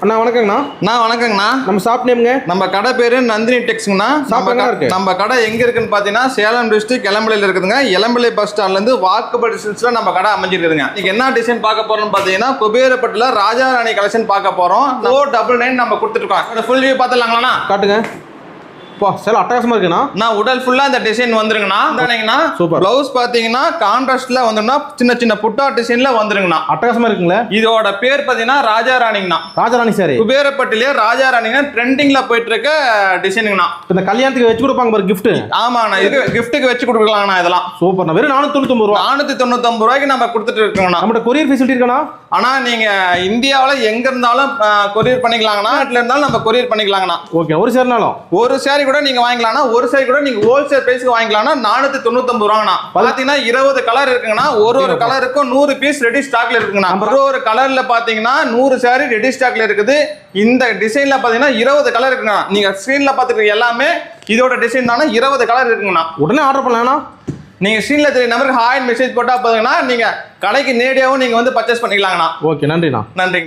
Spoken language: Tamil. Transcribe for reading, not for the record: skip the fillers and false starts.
அண்ணா வணக்கங்கண்ணா. வணக்கங்கண்ணா. நம்ம ஷாப் நேமுங்க? நம்ம கடை பேரு நந்தினி டெக்ஸ்ங்கண்ணா. நம்ம கடை எங்க இருக்குன்னு பாத்தீங்கன்னா சேலம் டிஸ்ட்ரிக்ட் எலம்பிள்ளையில இருக்குதுங்க. எலம்பிள்ளை பஸ் ஸ்டாண்ட்ல இருந்து வாக்கபிள் டிஸ்டன்ஸ்ல நம்ம கடை அமைஞ்சிருக்குதுங்க. இன்னைக்கு என்ன டிசைன் பார்க்க போறோம்னு பாத்தீங்கன்னா குபேரப்பட்டுல ராஜா ராணி கலெக்ஷன் பார்க்க போறோம். 499 நம்ம கொடுத்துருக்கோம். ஃபுல் வியூ பார்த்துலாங்களாண்ணா? காட்டுங்க. சேல அட்டகாசமா இருக்குண்ணா. நான் உடல் ஃபுல்லா இந்த டிசைன் வந்துருங்கண்ணா. சூப்பர். பிளவுஸ் பாத்தீங்கன்னா கான்ட்ராஸ்ட்ல வந்துனா சின்ன சின்ன புட்டா டிசைன்ல வந்துருங்கண்ணா. அட்டகாசமா இருக்குங்களே. இதோட பேர் பாத்தீங்கன்னா ராஜா ராணிங்கண்ணா. ராஜா ராணி சாரி. குபேரப்பட்டிலே ராஜா ராணிங்க ட்ரெண்டிங்ல போயிட்டு இருக்க டிசைனுங்கண்ணா. இந்த கல்யாணத்துக்கு வச்சு கொடுப்பாங்க பாரு கிஃப்ட். ஆமாண்ணா, இது கிஃப்ட்டுக்கு வச்சு கொடுக்கலாம்ண்ணா. இதெல்லாம் சூப்பர்ண்ணா. வெறும் 499 ரூபா. 499 ரூபாய்க்கு நம்ம கொடுத்துட்டு இருக்கோம்ண்ணா. நம்மகிட்ட கொரியர் ஃபெசிலிட்டி இருக்காண்ணா? ஆனா நீங்க இந்தியாவில எங்க இருந்தாலும் கொரியர் பண்ணிக்கலாங்கண்ணா. நாட்டுல இருந்தாலும் நம்ம கொரியர் பண்ணிக்கலாங்கண்ணா. ஓகே. ஒரு சேரினாலும் ஒரு சாரி கூட நீங்க வாங்கிக்கலாம்னா, ஒரு சாரி கூட நீங்க ஹோல்சேல் பிரைஸ்க்கு வாங்கிக்கலாம்னா 499 ரூபாங்கண்ணா. பாத்தீங்கன்னா 20 கலர் இருக்குங்கண்ணா. ஒரு கலருக்கும் 100 பீஸ் ரெடி ஸ்டாக்ல இருக்குங்கண்ணா. ஒரு கலர்ல பாத்தீங்கன்னா 100 சாரி ரெடி ஸ்டாக்ல இருக்குது. இந்த டிசைன்ல பாத்தீங்கன்னா 20 கலர் இருக்குங்கண்ணா. நீங்க ஸ்கிரீன்ல பாத்துட்டு எல்லாமே இதோட டிசைன் தானே. 20 கலர் இருக்குங்கண்ணா. உடனே ஆர்டர் பண்ணலாம்ண்ணா. நீங்க ஸ்கிரீன்ல தெரிய நம்பருக்கு ஹாய் மெசேஜ் போட்டா போதுங்கண்ணா. நீங்க கடைக்கு நேரடியாகவும் நீங்க வந்து பர்ச்சேஸ் பண்ணிக்கலாங்கண்ணா. ஓகே, நன்றிண்ணா. நன்றி.